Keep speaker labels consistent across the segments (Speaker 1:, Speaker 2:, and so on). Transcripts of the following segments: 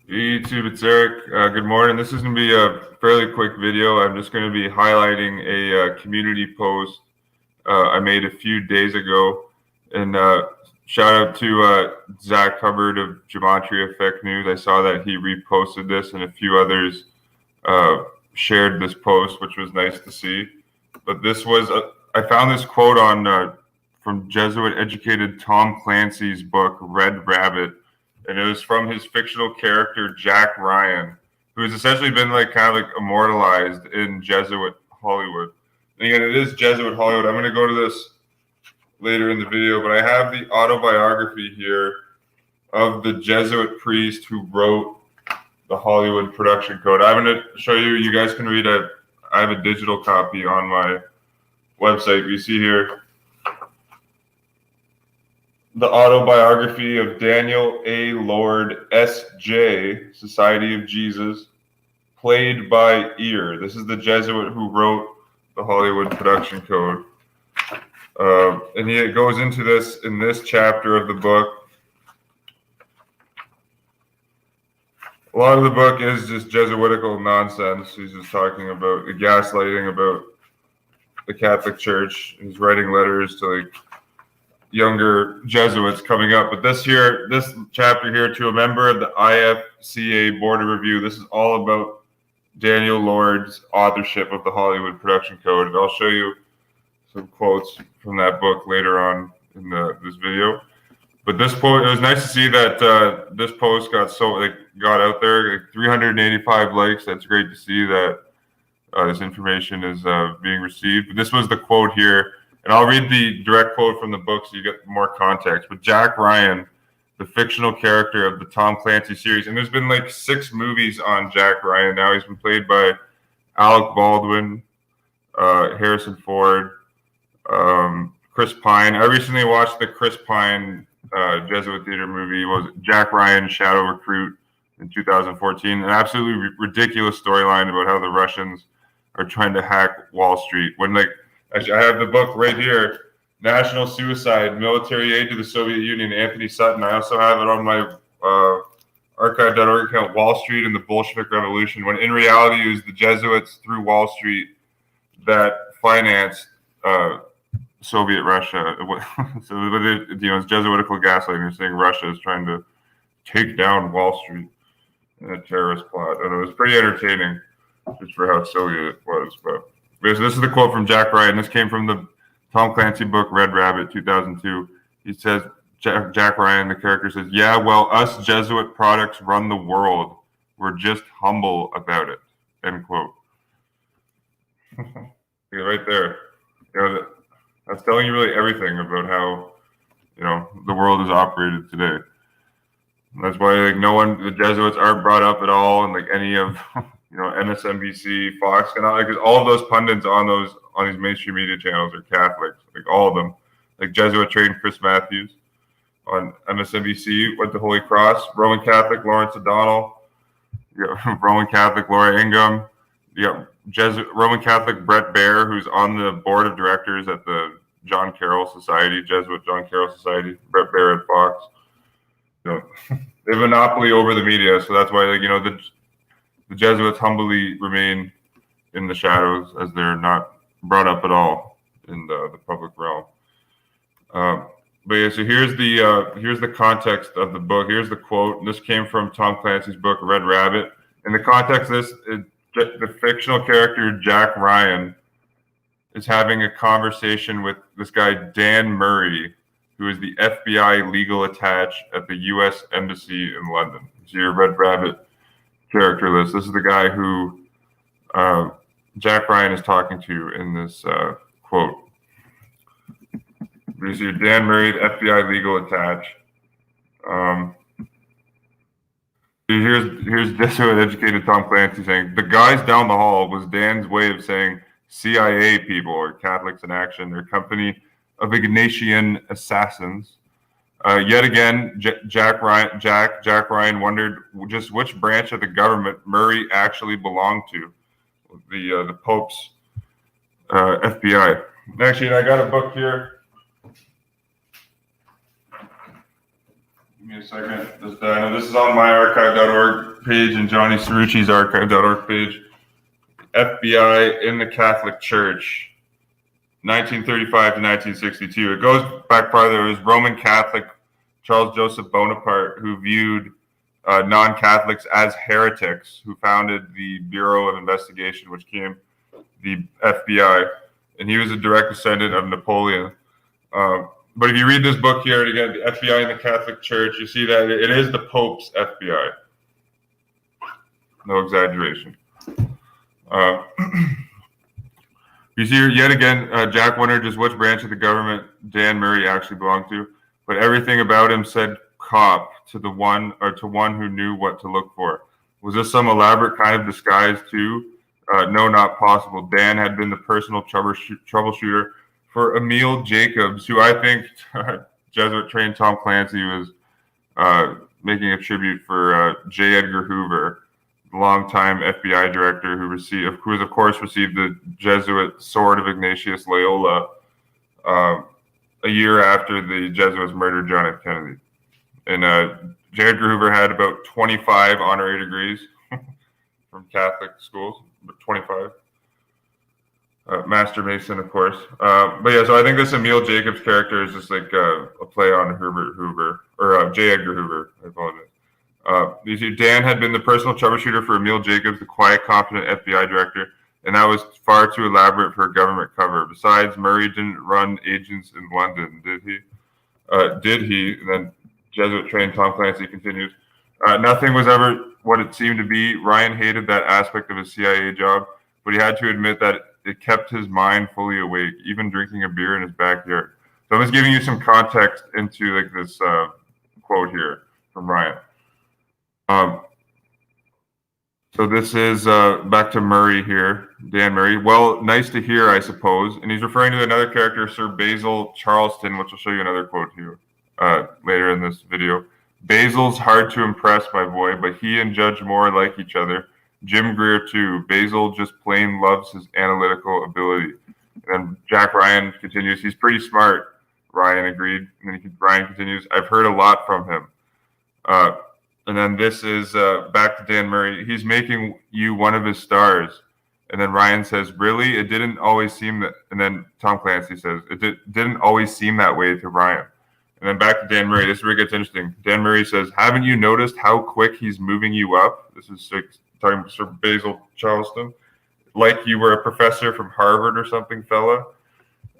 Speaker 1: YouTube, it's Eric. Good morning. This is going to be a fairly quick video. I'm just going to be highlighting a community post I made a few days ago. And shout out to Zach Hubbard of Gematria Effect News. I saw that he reposted this and a few others shared this post, which was nice to see. But this was, I found this quote on from Jesuit educated Tom Clancy's book, Red Rabbit. And it was from his fictional character, Jack Ryan, who has essentially been kind of immortalized in Jesuit Hollywood. And again, it is Jesuit Hollywood. I'm going to go to this later in the video, but I have the autobiography here of the Jesuit priest who wrote the Hollywood production code. I'm going to show you. You guys can read it. I have a digital copy on my website. You see here the autobiography of Daniel A. Lord, S.J., Society of Jesus, played by ear. This is the Jesuit who wrote the Hollywood production code. And he goes into this in this chapter of the book. A lot of the book is just Jesuitical nonsense. He's just talking about the gaslighting about the Catholic Church. He's writing letters to younger Jesuits coming up. But this chapter here, to a member of the IFCA Board of Review, this is all about Daniel Lord's authorship of the Hollywood production code. And I'll show you some quotes from that book later on in this video. But this quote, it was nice to see that this post got out there, 385 likes. That's great to see that this information is being received. But this was the quote here. And I'll read the direct quote from the book so you get more context. But Jack Ryan, the fictional character of the Tom Clancy series, and there's been 6 movies on Jack Ryan now. He's been played by Alec Baldwin, Harrison Ford, Chris Pine. I recently watched the Chris Pine Jesuit theater movie. Was Jack Ryan, Shadow Recruit, in 2014. An absolutely ridiculous storyline about how the Russians are trying to hack Wall Street. Actually, I have the book right here, National Suicide, Military Aid to the Soviet Union, Anthony Sutton. I also have it on my archive.org account, Wall Street and the Bolshevik Revolution, when in reality it was the Jesuits through Wall Street that financed Soviet Russia. So it's Jesuitical gaslighting. You're saying Russia is trying to take down Wall Street in a terrorist plot. And it was pretty entertaining just for how silly it was. But this is the quote from Jack Ryan. This came from the Tom Clancy book, Red Rabbit, 2002. He says, Jack Ryan, the character says, "Yeah, well, us Jesuit products run the world. We're just humble about it." End quote. Right there. That's telling you really everything about how, the world is operated today. And that's why the Jesuits aren't brought up at all in any of MSNBC, Fox, and because all of those pundits on these mainstream media channels are Catholics, all of them. Jesuit trained Chris Matthews on MSNBC went to Holy Cross, Roman Catholic Lawrence O'Donnell, Roman Catholic Laura Ingham, Roman Catholic Brett Baer, who's on the board of directors at the John Carroll Society, Jesuit John Carroll Society, Brett Baer at Fox. They have a monopoly over the media, so that's why the Jesuits humbly remain in the shadows, as they're not brought up at all in the public realm. But yeah, so here's the context of the book. Here's the quote. And this came from Tom Clancy's book, Red Rabbit. In the context of this, the fictional character Jack Ryan is having a conversation with this guy Dan Murray, who is the FBI legal attaché at the U.S. Embassy in London. So your Red Rabbit character list. This is the guy who Jack Ryan is talking to in this quote. This is Dan Murray, the FBI legal attaché. Here's Jesuit educated Tom Clancy saying, "The guys down the hall" was Dan's way of saying CIA people, or Catholics in action, their company of Ignatian assassins. Yet again, Jack Ryan wondered just which branch of the government Murray actually belonged to, the Pope's FBI. Actually, I got a book here. Give me a second. This is on myarchive.org. page in Johnny Cerrucci's archive.org page. FBI in the Catholic Church, 1935 to 1962. It goes back farther. It was Roman Catholic Charles Joseph Bonaparte who viewed non-Catholics as heretics, who founded the Bureau of Investigation, which became the FBI, and he was a direct descendant of Napoleon. But if you read this book here, and again, the FBI in the Catholic Church, you see that it is the Pope's FBI. No exaggeration. You see here, yet again, Jack wondered just which branch of the government Dan Murray actually belonged to, but everything about him said cop to one who knew what to look for. Was this some elaborate kind of disguise too? No, not possible. Dan had been the personal troubleshooter for Emil Jacobs, who I think Jesuit trained Tom Clancy was making a tribute for J. Edgar Hoover, the longtime FBI director who of course received the Jesuit Sword of Ignatius Loyola a year after the Jesuits murdered John F. Kennedy. And J. Edgar Hoover had about 25 honorary degrees from Catholic schools, but 25. Master Mason, of course. But yeah, so I think this Emil Jacobs character is just like a play on Herbert Hoover, or J. Edgar Hoover, I apologize. You see, Dan had been the personal troubleshooter for Emil Jacobs, the quiet, confident FBI director, and that was far too elaborate for a government cover. Besides, Murray didn't run agents in London, did he? Did he? And then Jesuit-trained Tom Clancy continues. Nothing was ever what it seemed to be. Ryan hated that aspect of his CIA job, but he had to admit that it kept his mind fully awake, even drinking a beer in his backyard. So I'm just giving you some context into like this quote here from Ryan. So this is back to Murray here, Dan Murray. Well, nice to hear, I suppose. And he's referring to another character, Sir Basil Charleston, which I'll show you another quote here later in this video. Basil's hard to impress, my boy, but he and Judge Moore like each other. Jim Greer, too. Basil just plain loves his analytical ability. And Jack Ryan continues, he's pretty smart, Ryan agreed. And then Ryan continues, I've heard a lot from him. And then this is back to Dan Murray. He's making you one of his stars. And then Ryan says, really? It didn't always seem that. And then Tom Clancy says, didn't always seem that way to Ryan. And then back to Dan Murray. This is where it gets interesting. Dan Murray says, haven't you noticed how quick he's moving you up? This is talking about Sir Basil Charleston. Like you were a professor from Harvard or something, fella.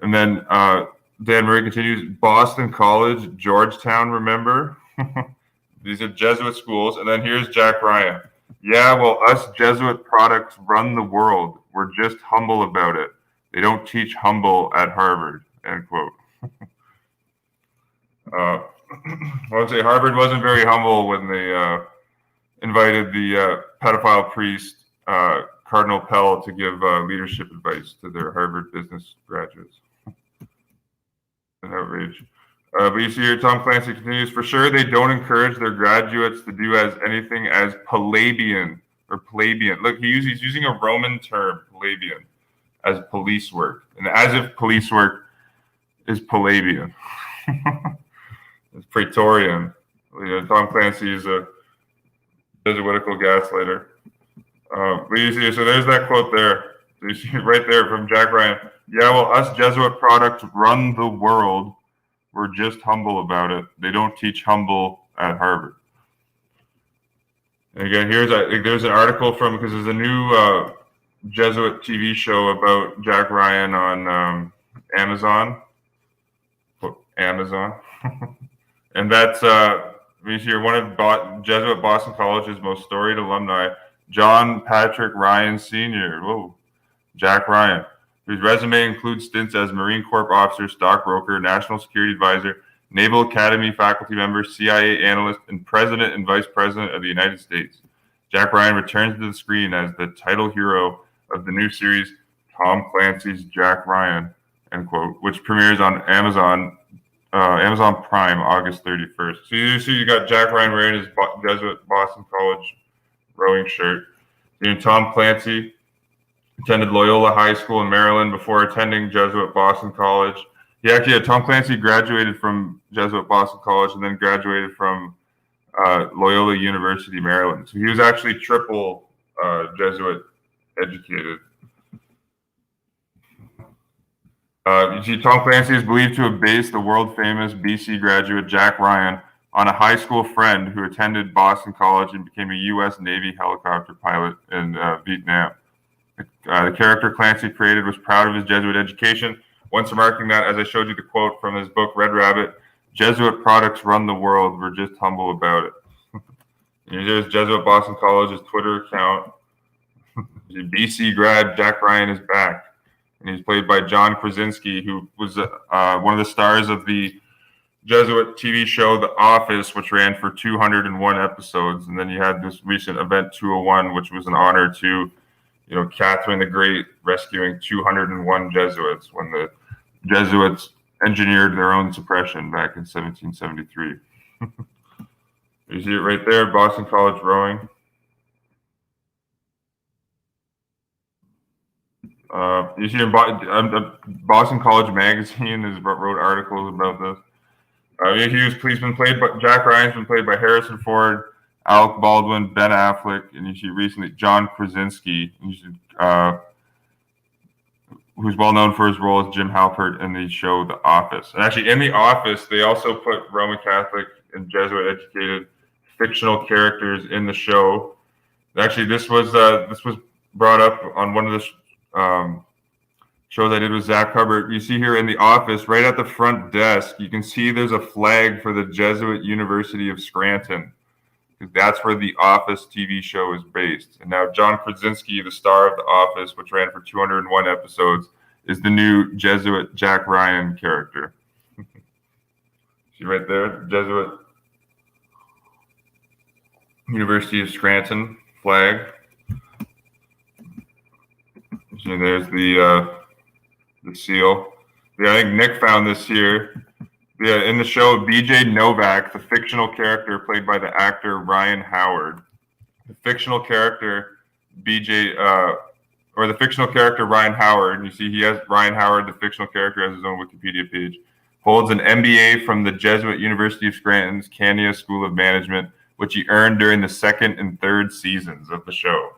Speaker 1: And then Dan Murray continues, Boston College, Georgetown, remember? These are Jesuit schools. And then here's Jack Ryan. Yeah, well, us Jesuit products run the world. We're just humble about it. They don't teach humble at Harvard, end quote. I would say Harvard wasn't very humble when they invited the pedophile priest, Cardinal Pell, to give leadership advice to their Harvard business graduates. An outrage. But you see here, Tom Clancy continues, for sure they don't encourage their graduates to do as anything as Pelagian or Pelagian. Look, he's using a Roman term, Pelagian, as police work. And as if police work is Pelagian. It's Praetorian. Tom Clancy is a Jesuitical gaslighter. But you see, so there's that quote there. So you see right there from Jack Ryan. Yeah, well, us Jesuit products run the world. We're just humble about it. They don't teach humble at Harvard. And again, there's an article from, because there's a new Jesuit TV show about Jack Ryan on Amazon. And that's, you see, one of Jesuit Boston College's most storied alumni, John Patrick Ryan Sr. Whoa, Jack Ryan, whose resume includes stints as Marine Corps officer, stockbroker, national security advisor, Naval Academy faculty member, CIA analyst, and president and vice president of the United States. Jack Ryan returns to the screen as the title hero of the new series, Tom Clancy's Jack Ryan, end quote, which premieres on Amazon Prime, August 31st. So you see, you got Jack Ryan wearing his Jesuit Boston College rowing shirt. And Tom Clancy attended Loyola High School in Maryland before attending Jesuit Boston College. Tom Clancy graduated from Jesuit Boston College and then graduated from Loyola University, Maryland. So he was actually triple Jesuit educated. You see, Tom Clancy is believed to have based the world-famous BC graduate Jack Ryan on a high school friend who attended Boston College and became a U.S. Navy helicopter pilot in Vietnam. The character Clancy created was proud of his Jesuit education, once remarking that, as I showed you the quote from his book Red Rabbit, Jesuit products run the world, we're just humble about it. Here's Jesuit Boston College's Twitter account. BC grad Jack Ryan is back. And he's played by John Krasinski, who was one of the stars of the Jesuit TV show The Office, which ran for 201 episodes. And then you had this recent Event 201, which was an honor to, Catherine the Great rescuing 201 Jesuits when the Jesuits engineered their own suppression back in 1773. You see it right there, Boston College rowing. You see in Boston College Magazine wrote articles about this. He's been played by Jack Ryan's been played by Harrison Ford, Alec Baldwin, Ben Affleck, and you see recently John Krasinski, who's well known for his role as Jim Halpert in the show The Office. And actually, in The Office, they also put Roman Catholic and Jesuit educated fictional characters in the show. Actually, this was brought up on one of the shows I did with Zach Hubbard. You see here in The Office, right at the front desk, you can see there's a flag for the Jesuit University of Scranton. That's where The Office TV show is based. And now John Krasinski, the star of The Office, which ran for 201 episodes, is the new Jesuit Jack Ryan character. See right there, Jesuit University of Scranton flag. So there's the seal. Yeah, I think Nick found this here. Yeah, in the show, BJ Novak, the fictional character played by the actor Ryan Howard. The fictional character the fictional character Ryan Howard, you see he has Ryan Howard, the fictional character, has his own Wikipedia page, holds an MBA from the Jesuit University of Scranton's Kania School of Management, which he earned during the second and third seasons of the show.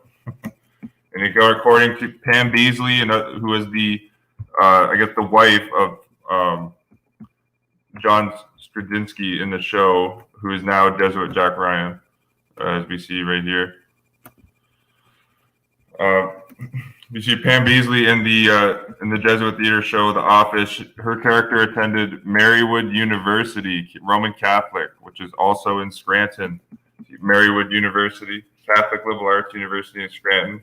Speaker 1: And according to Pam Beasley, who is the wife of John Straczynski in the show, who is now Jesuit Jack Ryan, as we see right here. You see Pam Beasley in the Jesuit theater show The Office. Her character attended Marywood University, Roman Catholic, which is also in Scranton. Marywood University, Catholic Liberal Arts University in Scranton,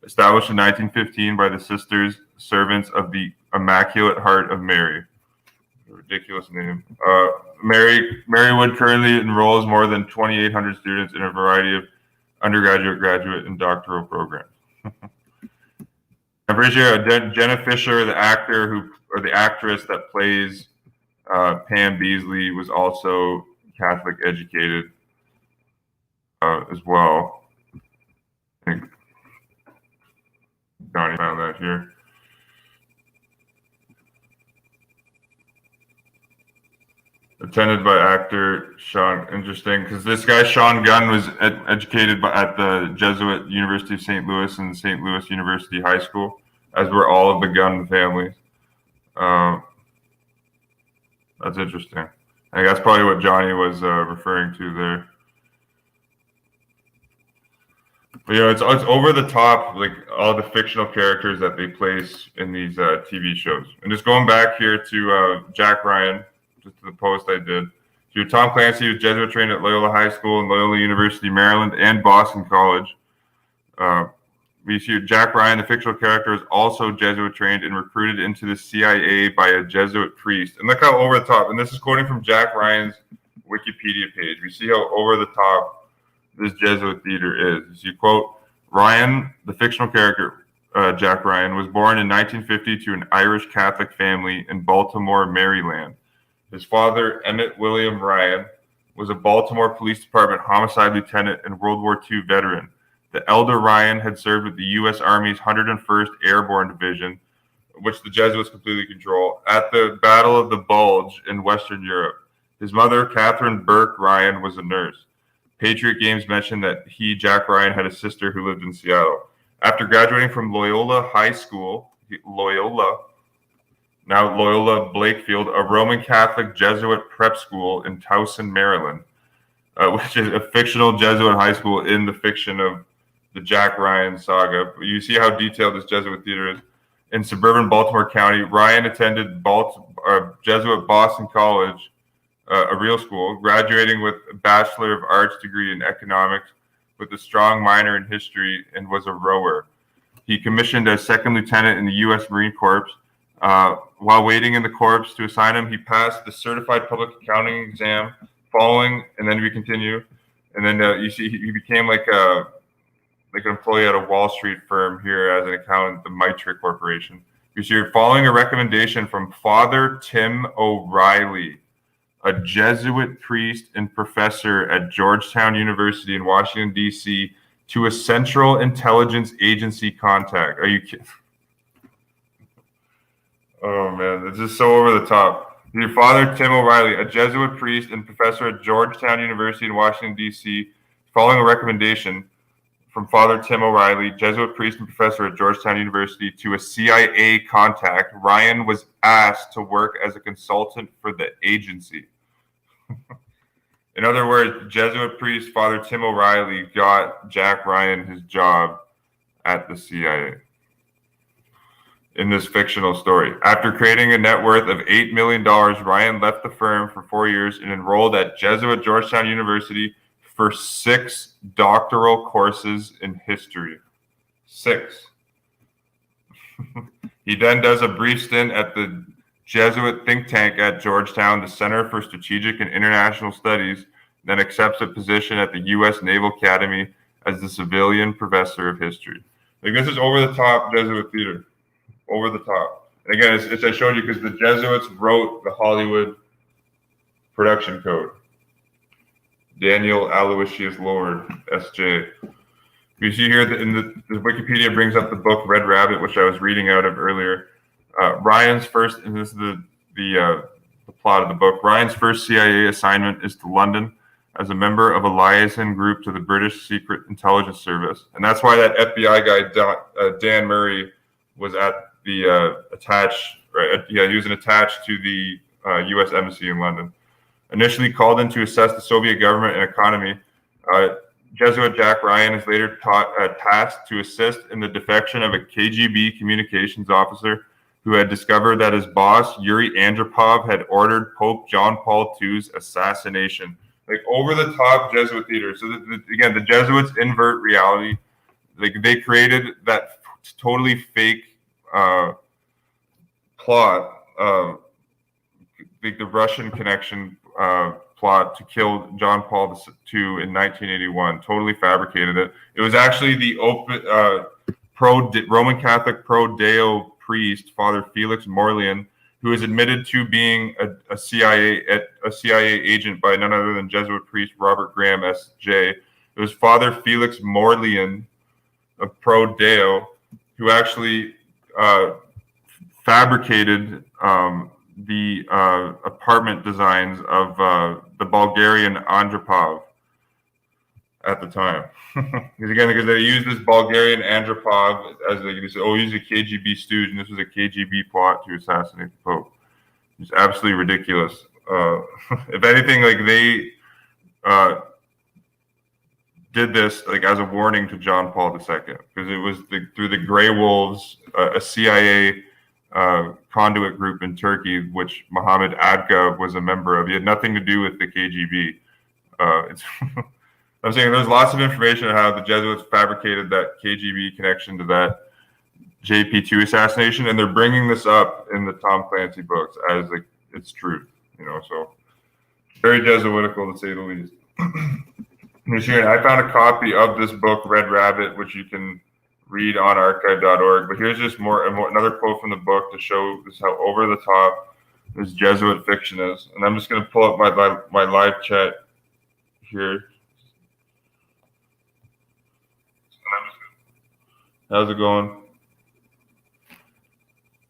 Speaker 1: established in 1915 by the Sisters Servants of the Immaculate Heart of Mary. Ridiculous name. Marywood currently enrolls more than 2,800 students in a variety of undergraduate, graduate, and doctoral programs. I'm pretty sure Jenna Fisher, the actress that plays Pam Beasley, was also Catholic educated as well. I think Donnie found that here. Attended by actor Sean. Interesting, because this guy Sean Gunn was educated at the Jesuit University of St. Louis and St. Louis University High School, as were all of the Gunn families. That's interesting. I think that's probably what Johnny was referring to there. But it's over the top, like all the fictional characters that they place in these TV shows. And just going back here to Jack Ryan, just to the post I did. So Tom Clancy was Jesuit trained at Loyola High School and Loyola University, Maryland, and Boston College. We see Jack Ryan, the fictional character, is also Jesuit trained and recruited into the CIA by a Jesuit priest. And look how over the top, and this is quoting from Jack Ryan's Wikipedia page. We see how over the top this Jesuit theater is. You see, quote, Ryan, the fictional character, Jack Ryan, was born in 1950 to an Irish Catholic family in Baltimore, Maryland. His father, Emmett William Ryan, was a Baltimore Police Department homicide lieutenant and World War II veteran. The elder Ryan had served with the U.S. Army's 101st Airborne Division, which the Jesuits completely control, at the Battle of the Bulge in Western Europe. His mother, Catherine Burke Ryan, was a nurse. Patriot Games mentioned that Jack Ryan, had a sister who lived in Seattle. After graduating from Loyola High School, now Loyola Blakefield, a Roman Catholic Jesuit prep school in Towson, Maryland, which is a fictional Jesuit high school in the fiction of the Jack Ryan saga. You see how detailed this Jesuit theater is. In suburban Baltimore County, Ryan attended Jesuit Boston College, a real school, graduating with a Bachelor of Arts degree in economics with a strong minor in history, and was a rower. He commissioned as second lieutenant in the U.S. Marine Corps. While waiting in the Corps to assign him, he passed the Certified Public Accounting exam. And then we continue, and then you see he became like an employee at a Wall Street firm here as an accountant, the Mitra Corporation. You see, following a recommendation from Father Tim O'Reilly, a Jesuit priest and professor at Georgetown University in Washington, D.C., to a Central Intelligence Agency contact. Are you kidding? Oh, man, this is so over the top. Your Father Tim O'Reilly, a Jesuit priest and professor at Georgetown University in Washington, D.C., following a recommendation from Father Tim O'Reilly, Jesuit priest and professor at Georgetown University, to a CIA contact, Ryan was asked to work as a consultant for the agency. In other words, Jesuit priest Father Tim O'Reilly got Jack Ryan his job at the CIA. In this fictional story, after creating a net worth of $8 million, Ryan left the firm for 4 years and enrolled at Jesuit Georgetown University for 6 doctoral courses in history. 6. He then does a brief stint at the Jesuit think tank at Georgetown, the Center for Strategic and International Studies, then accepts a position at the U.S. Naval Academy as the civilian professor of history. Like, this is over-the-top Jesuit theater. Over the top. And again, it's I showed you because the Jesuits wrote the Hollywood production code. Daniel Aloysius Lord, S.J. You see here that in the Wikipedia brings up the book Red Rabbit, which I was reading out of earlier. Ryan's first, and this is the plot of the book. Ryan's first CIA assignment is to London as a member of a liaison group to the British Secret Intelligence Service, and that's why that FBI guy Dan Murray was at the attached. Right, yeah, he was attached to the U.S. Embassy in London. Initially called in to assess the Soviet government and economy, Jesuit Jack Ryan is later tasked to assist in the defection of a KGB communications officer who had discovered that his boss, Yuri Andropov, had ordered Pope John Paul II's assassination. Like, over-the-top Jesuit theater. So, again, the Jesuits invert reality. Like, they created that totally fake plot, the Russian connection plot to kill John Paul II in 1981. Totally fabricated it. It was actually the Roman Catholic pro-Deo priest, Father Felix Morlian, who is admitted to being a CIA agent by none other than Jesuit priest Robert Graham, S.J. It was Father Felix Morlian of pro-Deo who actually fabricated the apartment designs of the Bulgarian Andropov at the time. because they used this Bulgarian Andropov as they said, oh, he's a KGB stooge, and this was a KGB plot to assassinate the Pope. It's absolutely ridiculous. If anything, like, they did this like as a warning to John Paul II, because it was through the Grey Wolves, a CIA conduit group in Turkey, which Mohammed Adka was a member of. He had nothing to do with the KGB. I'm saying there's lots of information on how the Jesuits fabricated that KGB connection to that JP2 assassination, and they're bringing this up in the Tom Clancy books as like it's truth, so very Jesuitical to say the least. I found a copy of this book, Red Rabbit, which you can read on archive.org. But here's just another quote from the book to show this how over the top this Jesuit fiction is. And I'm just going to pull up my live chat here. How's it going?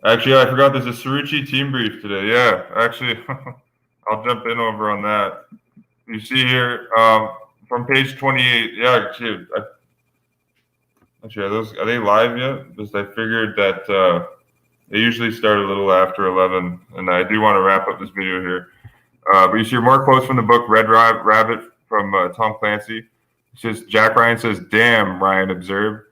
Speaker 1: Actually, I forgot there's a Cerrucci team brief today. Yeah, actually, I'll jump in over on that. You see here, from page 28. Yeah, actually, are they live yet? Because I figured that they usually start a little after 11, and I do want to wrap up this video here. But you see more quotes from the book Red Rabbit from Tom Clancy. It says, Jack Ryan says, "Damn," Ryan observed.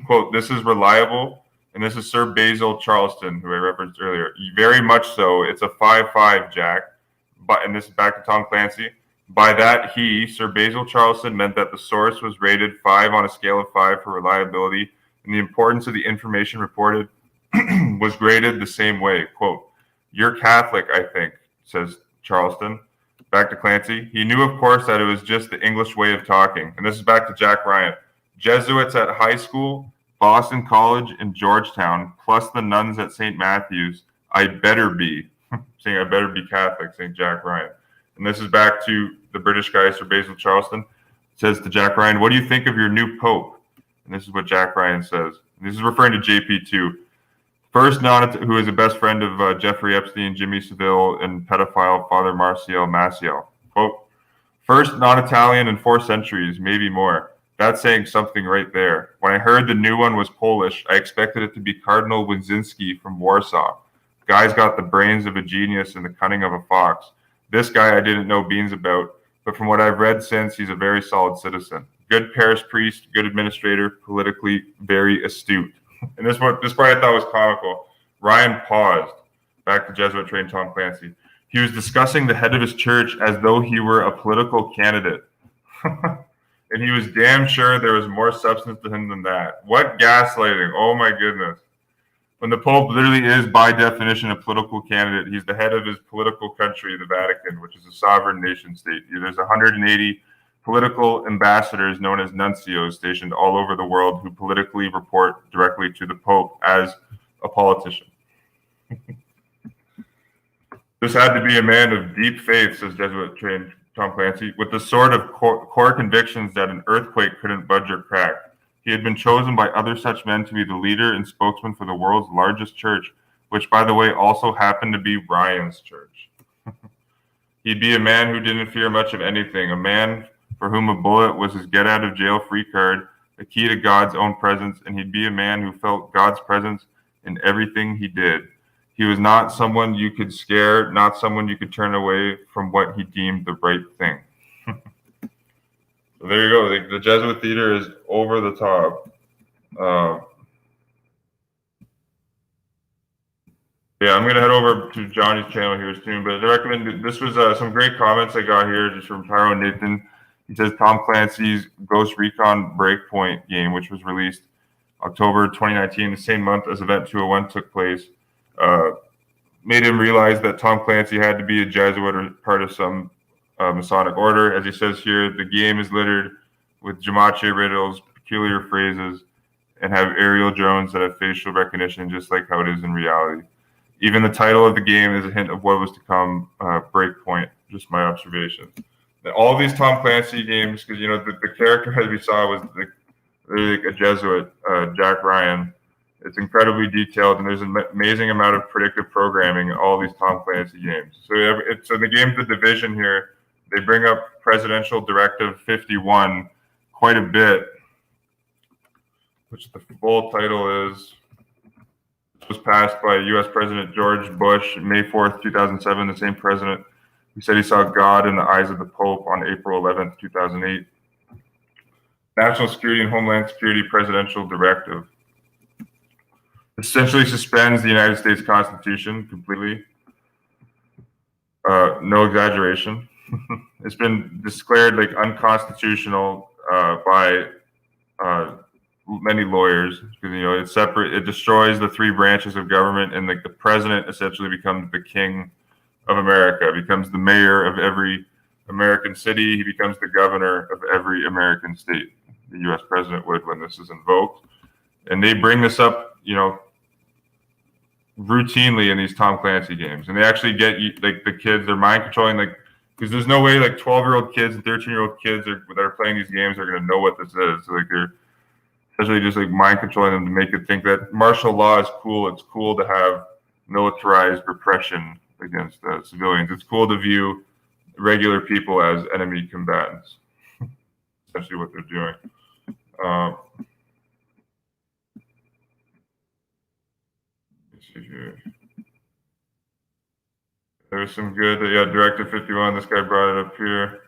Speaker 1: Quote, "This is reliable, and this is Sir Basil Charleston, who I referenced earlier. Very much so. It's a 5-5, Jack." But, and this is back to Tom Clancy. By that, he, Sir Basil Charleston, meant that the source was rated 5 on a scale of 5 for reliability, and the importance of the information reported was graded the same way. Quote, "You're Catholic, I think," says Charleston. Back to Clancy. "He knew, of course, that it was just the English way of talking." And this is back to Jack Ryan. "Jesuits at high school, Boston College, and Georgetown, plus the nuns at St. Matthew's. I better be," saying I better be Catholic, saying Jack Ryan. And this is back to the British guy, Sir Basil Charleston. It says to Jack Ryan, "What do you think of your new Pope?" And this is what Jack Ryan says. This is referring to JP2. First, who is the best friend of Jeffrey Epstein, Jimmy Savile, and pedophile Father Marcial Maciel. Quote, "First non-Italian in 4 centuries, maybe more. That's saying something right there. When I heard the new one was Polish, I expected it to be Cardinal Wydzinski from Warsaw. Guy's got the brains of a genius and the cunning of a fox. This guy I didn't know beans about, but from what I've read since, he's a very solid citizen. Good parish priest, good administrator, politically very astute." And this part I thought was comical. Ryan paused. Back to Jesuit trained Tom Clancy. "He was discussing the head of his church as though he were a political candidate." And he was damn sure there was more substance to him than that. What gaslighting. Oh my goodness. When the Pope literally is, by definition, a political candidate, he's the head of his political country, the Vatican, which is a sovereign nation state. There's 180 political ambassadors known as nuncios stationed all over the world who politically report directly to the Pope as a politician. "This had to be a man of deep faith," says Jesuit-trained Tom Clancy, "with the sort of core convictions that an earthquake couldn't budge or crack. He had been chosen by other such men to be the leader and spokesman for the world's largest church, which, by the way, also happened to be Ryan's church. He'd be a man who didn't fear much of anything, a man for whom a bullet was his get-out-of-jail-free card, a key to God's own presence, and he'd be a man who felt God's presence in everything he did. He was not someone you could scare, not someone you could turn away from what he deemed the right thing." So there you go. The Jesuit theater is over the top. Yeah, I'm going to head over to Johnny's channel here soon, but I recommend this was some great comments I got here just from Pyro Nathan. He says Tom Clancy's Ghost Recon Breakpoint game, which was released October 2019, the same month as Event 201 took place, made him realize that Tom Clancy had to be a Jesuit or part of some Masonic order. As he says here, the game is littered with gematria riddles, peculiar phrases, and have aerial drones that have facial recognition, just like how it is in reality. Even the title of the game is a hint of what was to come, Breakpoint, just my observation. All of these Tom Clancy games, because the character as we saw was really like a Jesuit, Jack Ryan. It's incredibly detailed, and there's an amazing amount of predictive programming in all these Tom Clancy games. So in the game The Division here, they bring up Presidential Directive 51 quite a bit, which the full title is, was passed by U.S. President George Bush, May 4th, 2007, the same president who said he saw God in the eyes of the Pope on April 11th, 2008. National Security and Homeland Security Presidential Directive. Essentially suspends the United States Constitution completely. No exaggeration. It's been declared like unconstitutional by many lawyers because it's separate. It destroys the 3 branches of government, and like the president essentially becomes the king of America, becomes the mayor of every American city. He becomes the governor of every American state. The U.S. president would when this is invoked, and they bring this up, routinely in these Tom Clancy games, and they actually get like the kids. They're mind controlling, like, because there's no way like 12-year-old kids and 13-year-old kids that are playing these games are going to know what this is. So like they're essentially just like mind controlling them to make it think that martial law is cool. It's cool to have militarized repression against civilians. It's cool to view regular people as enemy combatants. essentially what they're doing. Let's see here. There's some good, Directive 51. This guy brought it up here.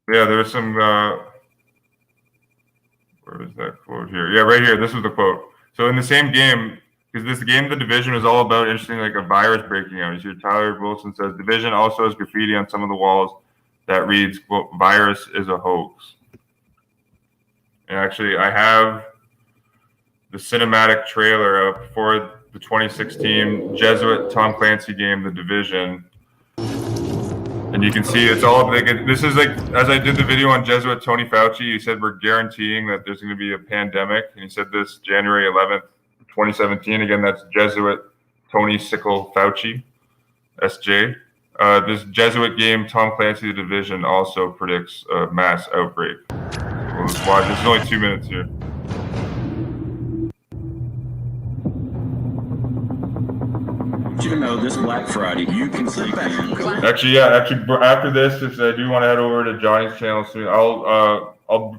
Speaker 1: There's some. Where is that quote here? Yeah, right here. This was the quote. So in the same game, because this game, The Division, is all about, interesting, like a virus breaking out. You see, Tyler Wilson says, Division also has graffiti on some of the walls that reads, quote, virus is a hoax. And actually, I have the cinematic trailer up for the 2016 Jesuit Tom Clancy game, The Division. And you can see it's all like, this is like, as I did the video on Jesuit Tony Fauci, he said, we're guaranteeing that there's going to be a pandemic. And he said this January 11th, 2017. Again, that's Jesuit Tony Sickle Fauci, SJ. This Jesuit game, Tom Clancy, The Division, also predicts a mass outbreak. We'll just watch. This is only 2 minutes here.
Speaker 2: You know, this Black Friday, you can see
Speaker 1: Actually, after this, I do want to head over to Johnny's channel soon. I'll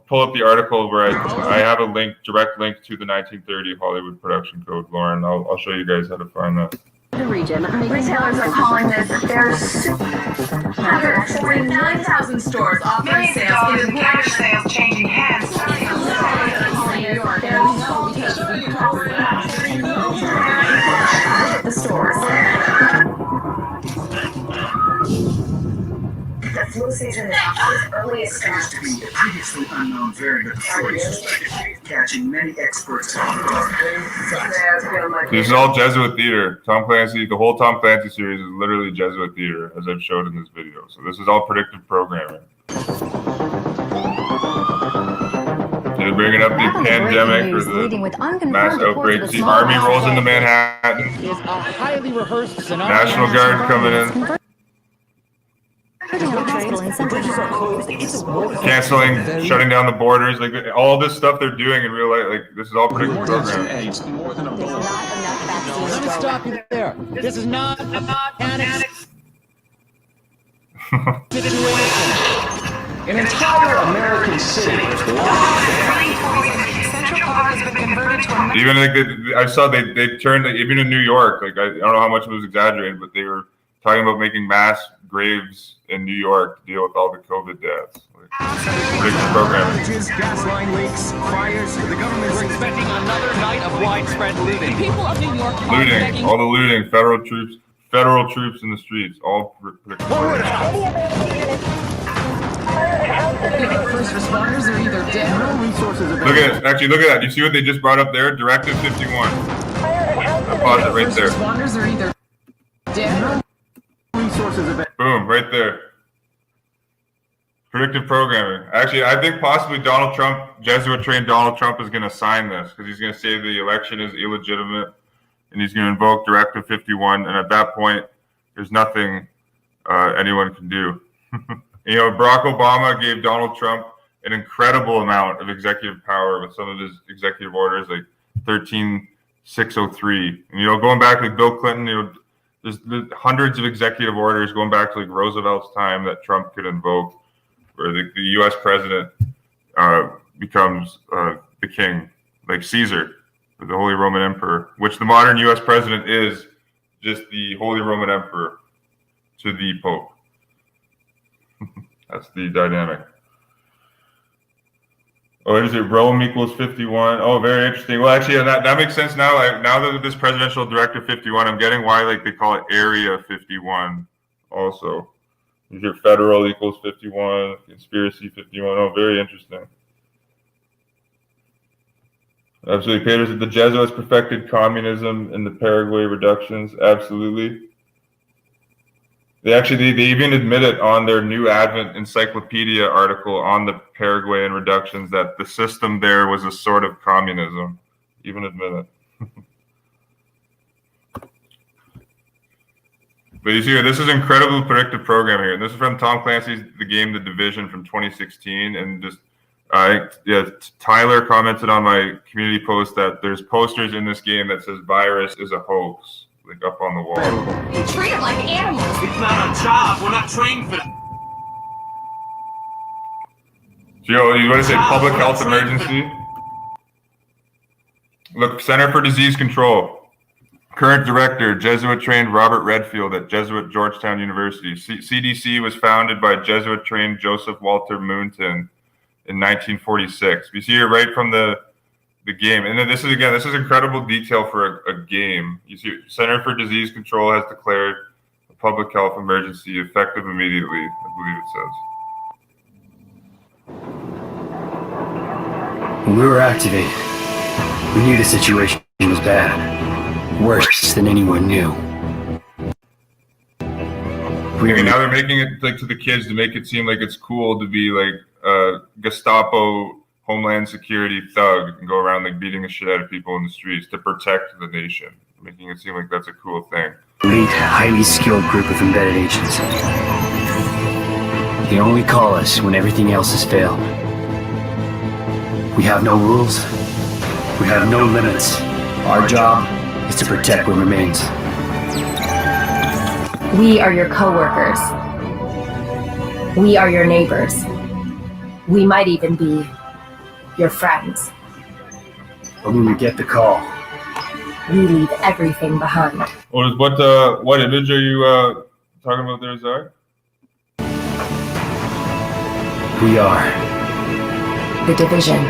Speaker 1: pull up the article where I have a direct link to the 1930 Hollywood production code, Lauren. I'll show you guys how to find that.
Speaker 3: The region. Retailers are calling this their 149,000 stores offering sales in cash sales changing hands. The stores. The flu season is off to its earliest start.
Speaker 2: to be the previously unknown variant authorities suspected catching many experts on
Speaker 1: This is all Jesuit theater. Tom Clancy, the whole Tom Clancy series is literally Jesuit theater, as I've showed in this video. So this is all predictive programming. They're bringing up the pandemic or the mass outbreak. The army rolls into Manhattan. National Guard coming in. Canceling, shutting down the borders, like all this stuff they're doing in real life, like this is all predictive programming.
Speaker 4: Let me stop you there. This is not a panic situation.
Speaker 5: An entire American city is
Speaker 1: even like I saw they turned, like, even in New York, like I don't know how much it was exaggerated, but they were talking about making mass graves in New York to deal with all the COVID deaths. Predictive programming.
Speaker 5: Gas line leaks, fires. The government is
Speaker 4: Expecting another night of widespread looting. The people of New York are
Speaker 1: Looting, all the looting, federal troops in the streets, all predictive programming.
Speaker 4: First responders are either dead or resources available.
Speaker 1: Look at that. You see what they just brought up there? Directive 51. I paused it right there.
Speaker 4: Responders are either dead or
Speaker 5: resources available.
Speaker 1: Boom, right there. Predictive programming. Actually, I think possibly Donald Trump, Jesuit-trained Donald Trump, is going to sign this because he's going to say the election is illegitimate and he's going to invoke Directive 51. And at that point, there's nothing anyone can do. You know, Barack Obama gave Donald Trump an incredible amount of executive power with some of his executive orders, like 13603. And, you know, going back to Bill Clinton, you know, there's hundreds of executive orders going back to like Roosevelt's time that Trump could invoke, where the U.S. president becomes the king, like Caesar, the Holy Roman Emperor, which the modern U.S. president is just the Holy Roman Emperor to the Pope. That's the dynamic. Oh, is it Rome equals 51? Oh, very interesting. Well, actually, that makes sense now. Now that this presidential Directive 51, I'm getting why like they call it Area 51 also. You hear federal equals 51, conspiracy 51. Oh, very interesting. Absolutely. Peter said the Jesuits perfected communism in the Paraguay reductions. Absolutely. They even admit it on their New Advent Encyclopedia article on the Paraguayan reductions that the system there was a sort of communism. Even admit it. But you see, this is incredible predictive programming here. This is from Tom Clancy's The Game, The Division from 2016. And just, Tyler commented on my community post that there's posters in this game that says virus is a hoax. Like up on the wall.
Speaker 3: You treat them like animals.
Speaker 5: It's not our job. We're not trained for that.
Speaker 1: Joe, you want to say public health emergency? Look, Center for Disease Control. Current director, Jesuit-trained Robert Redfield at Jesuit Georgetown University. CDC was founded by Jesuit-trained Joseph Walter Moonton in 1946. You see it right from the game. And then this is incredible detail for a game. You see, Center for Disease Control has declared a public health emergency effective immediately, I believe it says.
Speaker 6: When we were activated, we knew the situation was bad. Worse than anyone knew.
Speaker 1: Now they're making it like to the kids to make it seem like it's cool to be like a Gestapo, Homeland Security thug and go around like beating the shit out of people in the streets to protect the nation, making it seem like that's a cool thing.
Speaker 6: Elite, highly skilled group of embedded agents. They only call us when everything else has failed. We have no rules. We have no limits. Our job is to protect what remains.
Speaker 7: We are your co-workers. We are your neighbors. We might even be your friends.
Speaker 6: But when we get the call,
Speaker 7: We leave everything behind.
Speaker 1: What image are you talking about there, Zach?
Speaker 6: we are.
Speaker 7: The division.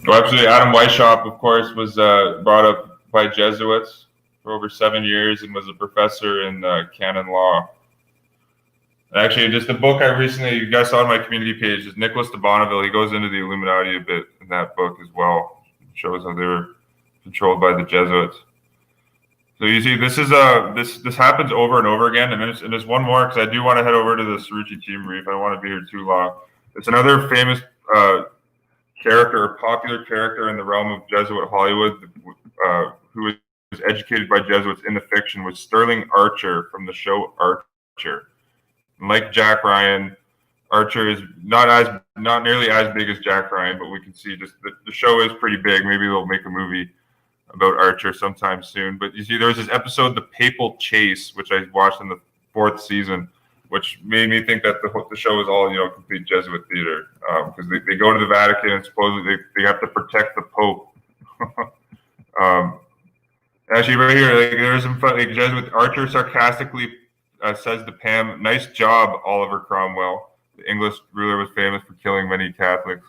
Speaker 1: Well, actually, Adam Weishaupt, of course, was brought up by Jesuits for over 7 years and was a professor in canon law. Actually, just the book you guys saw on my community page is Nicholas de Bonneville. He goes into the Illuminati a bit in that book as well. It shows how they were controlled by the Jesuits. So you see, this is this happens over and over again. And there's one more, because I do want to head over to the Cerruti Team Reef. I don't want to be here too long. It's another famous character, or popular character in the realm of Jesuit Hollywood, who was educated by Jesuits in the fiction, was Sterling Archer from the show Archer. And like Jack Ryan, Archer is not nearly as big as Jack Ryan, but we can see just the show is pretty big. Maybe they'll make a movie about Archer sometime soon. But you see, there was this episode, The Papal Chase, which I watched in the 4th season, which made me think that the show is all, complete Jesuit theater, because they go to the Vatican and supposedly they have to protect the Pope. Actually, right here, there's some fun. Jesuit Archer sarcastically says to Pam, "Nice job, Oliver Cromwell. The English ruler was famous for killing many Catholics."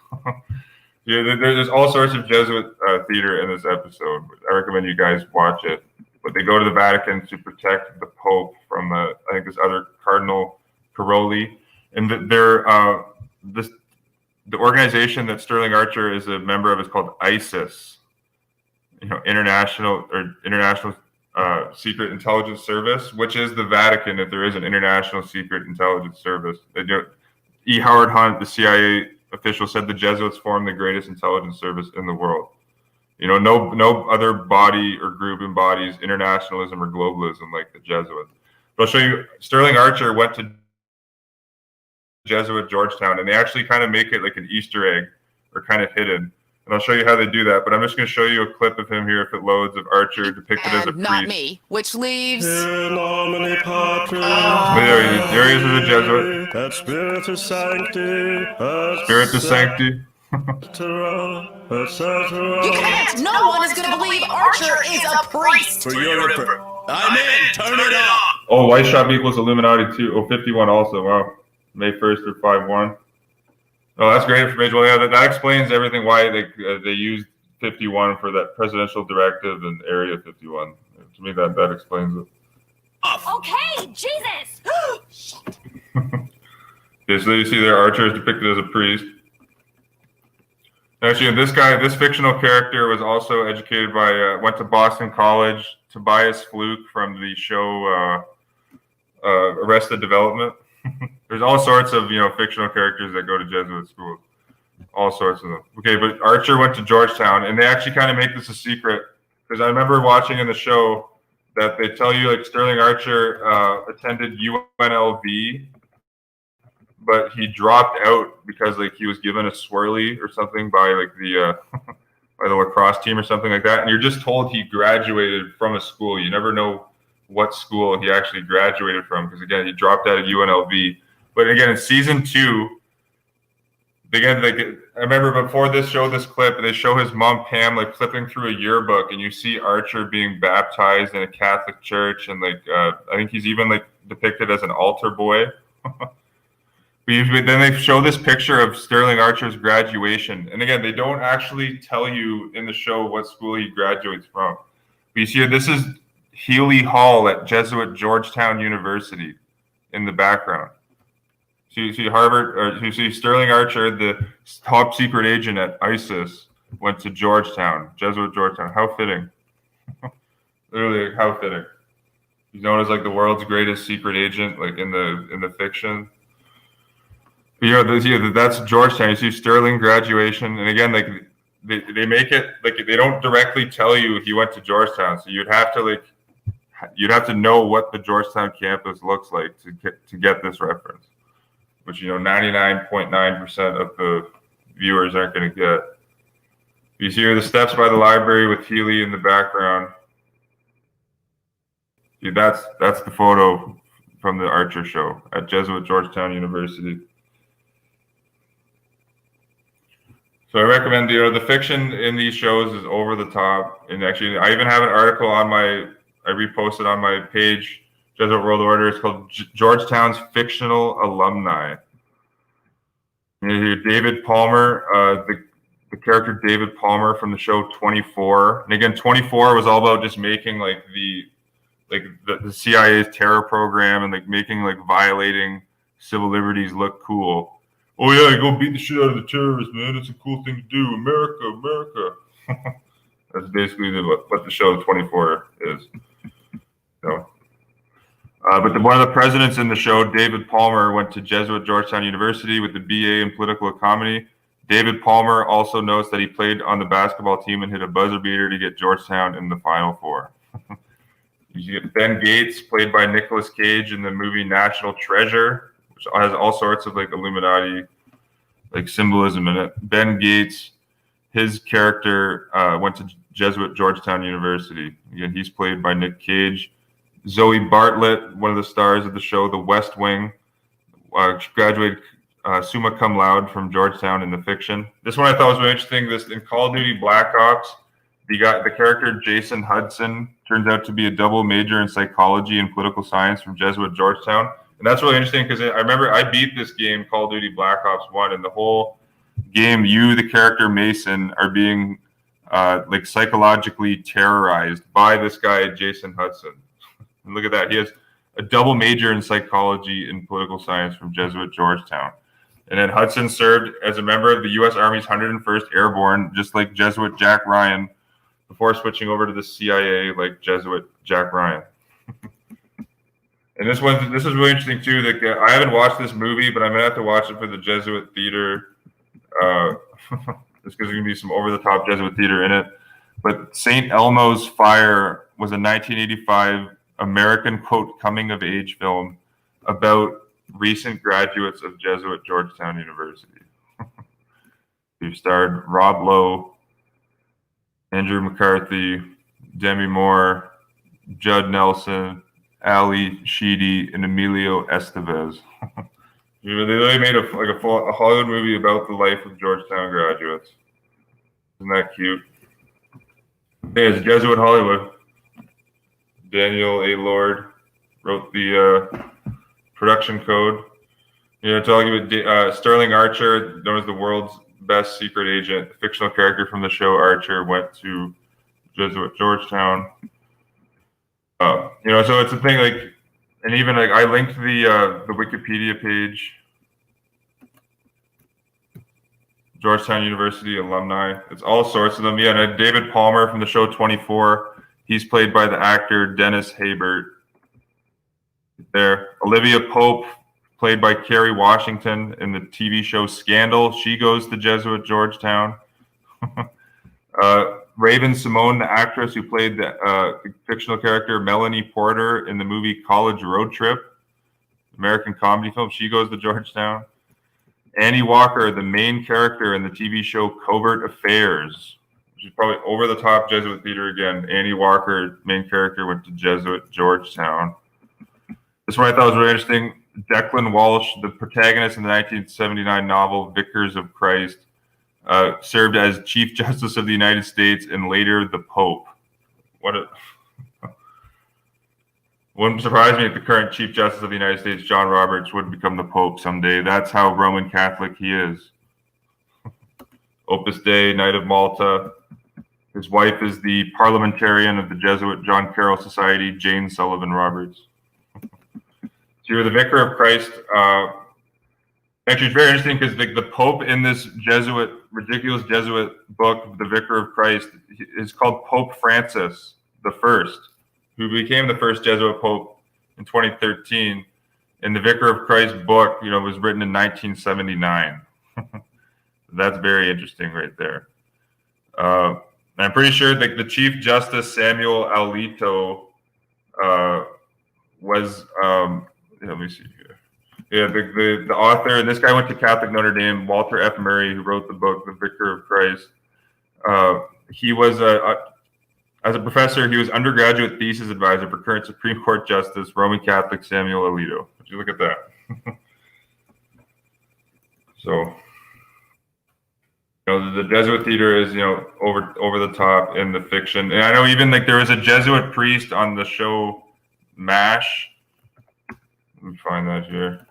Speaker 1: Yeah, there's all sorts of Jesuit theater in this episode. I recommend you guys watch it. But they go to the Vatican to protect the Pope from, I think, this other Cardinal Caroli. And the organization that Sterling Archer is a member of is called ISIS, International Secret Intelligence Service, which is the Vatican if there is an International Secret Intelligence Service. E. Howard Hunt, the CIA official, said the Jesuits form the greatest intelligence service in the world. No other body or group embodies internationalism or globalism like the Jesuits. But I'll show you, Sterling Archer went to Jesuit Georgetown, and they actually kind of make it like an Easter egg, or kind of hidden. And I'll show you how they do that. But I'm just going to show you a clip of him here, if it loads, of Archer depicted as a priest.
Speaker 4: Not me, which leaves...
Speaker 1: There he is as a Jesuit.
Speaker 8: Et Spiritus Sancti.
Speaker 4: You can't! No one is going to believe Archer is a priest!
Speaker 8: For Europe. I'm in! Turn it on!
Speaker 1: Oh, Weishaupt equals Illuminati too. Oh, 51 also. Wow. May 1st or 5-1. Oh, that's great information. Well, yeah, that explains everything, why they used 51 for that presidential directive and Area 51. To me, that explains it.
Speaker 9: Okay, Jesus! Shit.
Speaker 1: Okay, so you see there, Archer is depicted as a priest. Actually, this fictional character was also educated by, went to Boston College, Tobias Fluke from the show Arrested Development. There's all sorts of, fictional characters that go to Jesuit schools. All sorts of them. Okay, but Archer went to Georgetown, and they actually kind of make this a secret, because I remember watching in the show that they tell you, like, Sterling Archer attended UNLV, but he dropped out because, like, he was given a swirly or something by, like, the by the lacrosse team or something like that. And you're just told he graduated from a school. You never know what school he actually graduated from, because, again, he dropped out of UNLV. But again, in season 2, again, like I remember before this clip, they show his mom Pam like flipping through a yearbook, and you see Archer being baptized in a Catholic church, and like I think he's even like depicted as an altar boy. But then they show this picture of Sterling Archer's graduation, and again, they don't actually tell you in the show what school he graduates from. But you see, this is Healy Hall at Jesuit Georgetown University in the background. So you see Harvard, or you see Sterling Archer, the top secret agent at ISIS, went to Georgetown, Jesuit Georgetown. How fitting. Literally, how fitting. He's known as like the world's greatest secret agent, like in the fiction. But, that's Georgetown. You see Sterling graduation, and again, like they make it like they don't directly tell you he went to Georgetown, so you'd have to know what the Georgetown campus looks like to get this reference, which 99.9% of the viewers aren't going to get. You see here the steps by the library with Healy in the background. See, that's the photo from the Archer show at Jesuit Georgetown University. So I recommend, the fiction in these shows is over the top. And actually, I even have an article I reposted on my page, Jesuit World Order. It's called Georgetown's Fictional Alumni. David Palmer, the character David Palmer from the show 24. And again, 24 was all about just making like the CIA's terror program and like making like violating civil liberties look cool. Oh yeah, go beat the shit out of the terrorists, man. It's a cool thing to do. America, America. That's basically what the show 24 is. But one of the presidents in the show, David Palmer, went to Jesuit Georgetown University with the BA in political economy. David Palmer also notes that he played on the basketball team and hit a buzzer beater to get Georgetown in the Final Four. You get Ben Gates, played by Nicolas Cage in the movie National Treasure, which has all sorts of like Illuminati like symbolism in it. Ben Gates, his character went to Jesuit Georgetown University. Again, he's played by Nick Cage. Zoe Bartlett, one of the stars of the show The West Wing, she graduated summa cum laude from Georgetown in the fiction. This one I thought was really interesting. This in Call of Duty Black Ops, the character Jason Hudson turns out to be a double major in psychology and political science from Jesuit Georgetown. And that's really interesting because I remember I beat this game, Call of Duty Black Ops 1, and the whole game, you, the character Mason, are being like psychologically terrorized by this guy, Jason Hudson. And look at that. He has a double major in psychology and political science from Jesuit Georgetown. And then Hudson served as a member of the U.S. Army's 101st Airborne, just like Jesuit Jack Ryan, before switching over to the CIA like Jesuit Jack Ryan. And this is really interesting too. That I haven't watched this movie, but I'm gonna have to watch it for the Jesuit theater. Just because there's gonna be some over-the-top Jesuit theater in it. But St. Elmo's Fire was a 1985 American quote coming-of-age film about recent graduates of Jesuit Georgetown University. Who starred Rob Lowe, Andrew McCarthy, Demi Moore, Judd Nelson, Ali Sheedy, and Emilio Estevez. They really made a Hollywood movie about the life of Georgetown graduates. Isn't that cute? Hey, it's Jesuit Hollywood. Daniel A. Lord wrote the production code. Talking about Sterling Archer, known as the world's best secret agent, the fictional character from the show Archer, went to Jesuit Georgetown. So it's a thing like, and even like I linked the Wikipedia page, Georgetown University alumni. It's all sorts of them. Yeah, and David Palmer from the show 24. He's played by the actor Dennis Haybert. There, Olivia Pope, played by Kerry Washington in the TV show Scandal. She goes to Jesuit Georgetown. Raven Simone, the actress who played the fictional character Melanie Porter in the movie College Road Trip, American comedy film, she goes to Georgetown. Annie Walker, the main character in the TV show Covert Affairs, which is probably over-the-top Jesuit theater again. Annie Walker, main character, went to Jesuit Georgetown. This one I thought was really interesting. Declan Walsh, the protagonist in the 1979 novel Vicars of Christ, served as Chief Justice of the United States and later the Pope. Wouldn't surprise me if the current Chief Justice of the United States, John Roberts, would become the Pope someday. That's how Roman Catholic he is. Opus Dei, Knight of Malta. His wife is the parliamentarian of the Jesuit John Carroll Society, Jane Sullivan Roberts. So you're the Vicar of Christ. Actually, it's very interesting because the Pope in this ridiculous Jesuit book, The Vicar of Christ, is called Pope Francis the First, who became the first Jesuit Pope in 2013. And the Vicar of Christ book, was written in 1979. That's very interesting right there. I'm pretty sure the Chief Justice Samuel Alito was, let me see here. Yeah, the author, and this guy went to Catholic Notre Dame, Walter F. Murray, who wrote the book, The Vicar of Christ. He was, as a professor, he was undergraduate thesis advisor for current Supreme Court Justice, Roman Catholic Samuel Alito. Would you look at that? So, the Jesuit theater is, over the top in the fiction. And I know even there was a Jesuit priest on the show MASH. Let me find that here.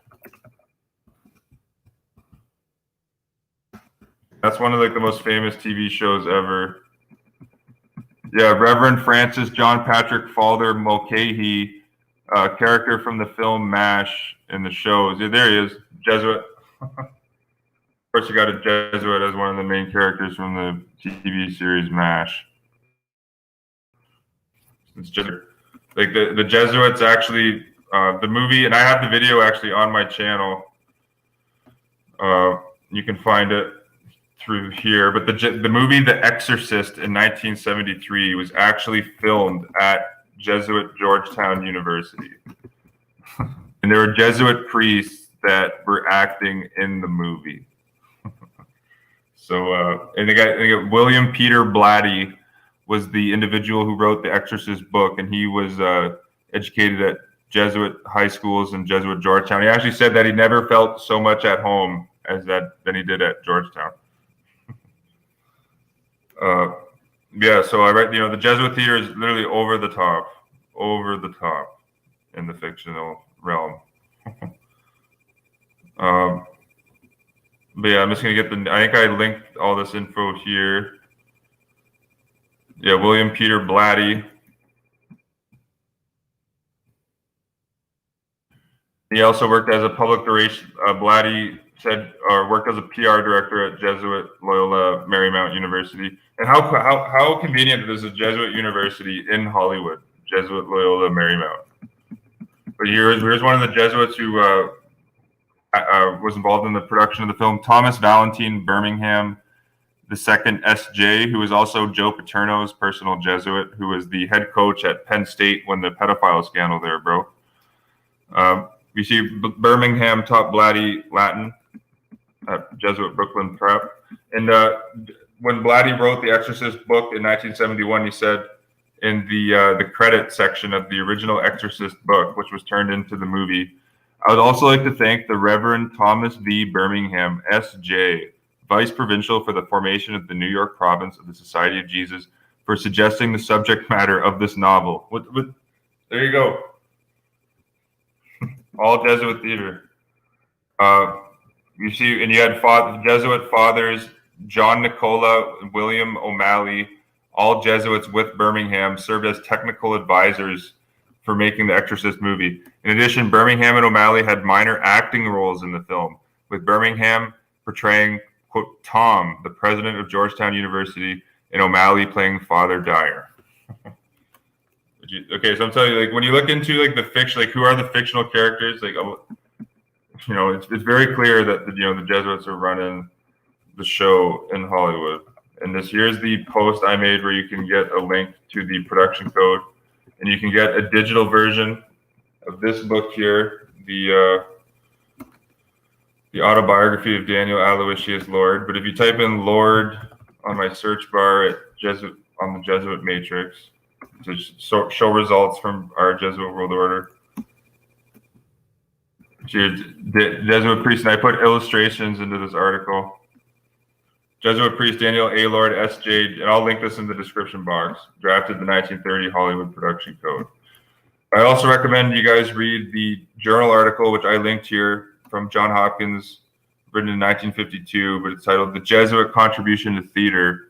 Speaker 1: That's one of the most famous TV shows ever. Yeah, Reverend Francis John Patrick Falder Mulcahy, character from the film MASH in the shows. Yeah, there he is, Jesuit. Of course, you got a Jesuit as one of the main characters from the TV series MASH. It's just the Jesuits actually, the movie, and I have the video actually on my channel. You can find it through here, but the movie The Exorcist in 1973 was actually filmed at Jesuit Georgetown University. And there were Jesuit priests that were acting in the movie. So, and they got William Peter Blatty was the individual who wrote the Exorcist book, and he was educated at Jesuit high schools in Jesuit Georgetown. He actually said that he never felt so much at home than he did at Georgetown. Yeah, so I read, the Jesuit theater is literally over the top in the fictional realm. But yeah, I'm just gonna get I think I linked all this info here. Yeah, William Peter Blatty. He also worked as a public relation. Blatty worked as a PR director at Jesuit Loyola Marymount University. And how convenient that there's a Jesuit university in Hollywood, Jesuit Loyola Marymount. But here's one of the Jesuits who was involved in the production of the film, Thomas Valentine Birmingham II S.J., who was also Joe Paterno's personal Jesuit, who was the head coach at Penn State when the pedophile scandal there broke. You see Birmingham taught Blatty Latin at Jesuit Brooklyn Prep. And when Blatty wrote The Exorcist book in 1971, he said in the credit section of the original Exorcist book, which was turned into the movie, I would also like to thank the Reverend Thomas V. Birmingham, S.J., Vice Provincial for the formation of the New York province of the Society of Jesus, for suggesting the subject matter of this novel. There you go. All Jesuit theater. You see, and you had Jesuit fathers, John Nicola and William O'Malley, all Jesuits with Birmingham, served as technical advisors for making the Exorcist movie. In addition, Birmingham and O'Malley had minor acting roles in the film, with Birmingham portraying, quote, Tom, the president of Georgetown University, and O'Malley playing Father Dyer. Okay, so I'm telling you, when you look into the fiction, who are the fictional characters, it's very clear that the Jesuits are running the show in Hollywood. And here's the post I made where you can get a link to the production code, and you can get a digital version of this book here, the autobiography of Daniel Aloysius Lord. But if you type in Lord on my search bar on the Jesuit Matrix to show results from our Jesuit world order, Jesuit priest, and I put illustrations into this article. Jesuit priest Daniel A. Lord S.J., and I'll link this in the description box, drafted the 1930 Hollywood Production Code. I also recommend you guys read the journal article, which I linked here, from John Hopkins, written in 1952, but it's titled The Jesuit Contribution to Theater,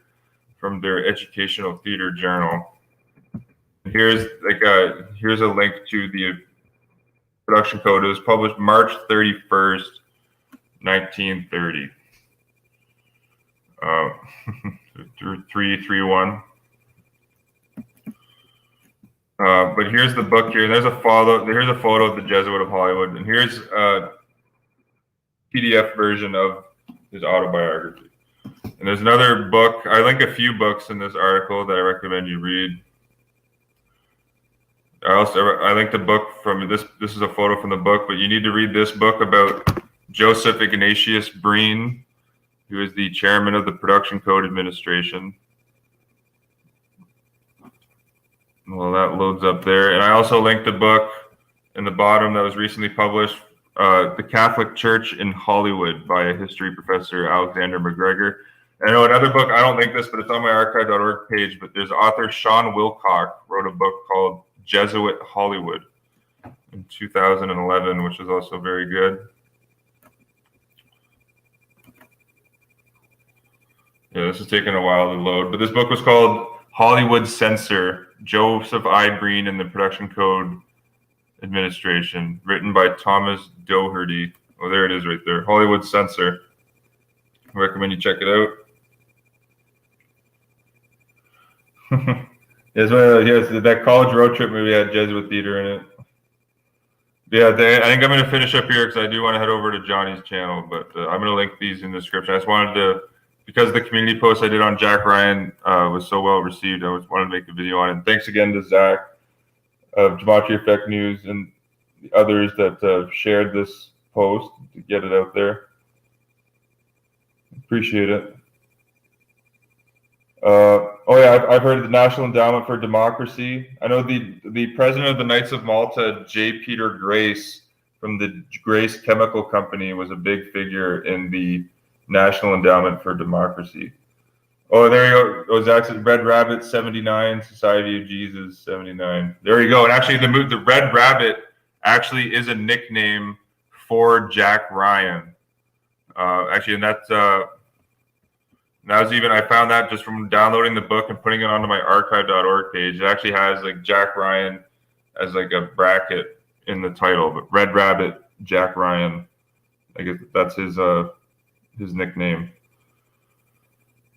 Speaker 1: from their Educational Theater Journal. Here's a link to the production code. It was published March 31st, 1930. 331. But here's the book here. There's a photo. Here's a photo of the Jesuit of Hollywood, and here's a PDF version of his autobiography. And there's another book. I link a few books in this article that I recommend you read. I linked a book from this. This is a photo from the book, but you need to read this book about Joseph Ignatius Breen, who is the chairman of the Production Code Administration. Well, that loads up there. And I also linked a book in the bottom that was recently published, The Catholic Church in Hollywood, by a history professor, Alexander McGregor. And I know another book, I don't link this, but it's on my archive.org page, but there's author Sean Wilcock wrote a book called Jesuit Hollywood in 2011, which is also very good. Yeah, this is taking a while to load, but this book was called Hollywood Censor, Joseph I. Breen and the Production Code Administration, written by Thomas Doherty. Oh, there it is right there, Hollywood Censor. I recommend you check it out. Yes, that college road trip movie had Jesuit theater in it. Yeah, I think I'm going to finish up here because I do want to head over to Johnny's channel, but I'm going to link these in the description. I just wanted to, because the community post I did on Jack Ryan was so well received, I just wanted to make a video on it. And thanks again to Zach of Gematria Effect News and the others that shared this post to get it out there. Appreciate it. Oh yeah, I've heard of the National Endowment for Democracy. I know the president of the Knights of Malta, J. Peter Grace, from the Grace Chemical Company, was a big figure in the National Endowment for Democracy. Oh, there you go. Oh, Zach said Red Rabbit 79, Society of Jesus 79. There you go. And actually, the Red Rabbit actually is a nickname for Jack Ryan. Actually, and that's I found that just from downloading the book and putting it onto my archive.org page. It actually has like Jack Ryan as like a bracket in the title, but Red Rabbit Jack Ryan, I guess that's his nickname.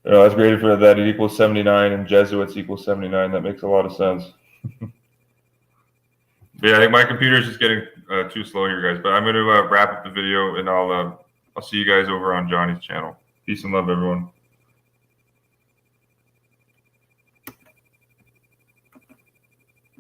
Speaker 1: That's great for that. It equals 79 and Jesuits equals 79. That makes a lot of sense. Yeah, I think my computer is just getting too slow here, guys. But I'm going to wrap up the video, and I'll see you guys over on Johnny's channel. Peace and love, everyone.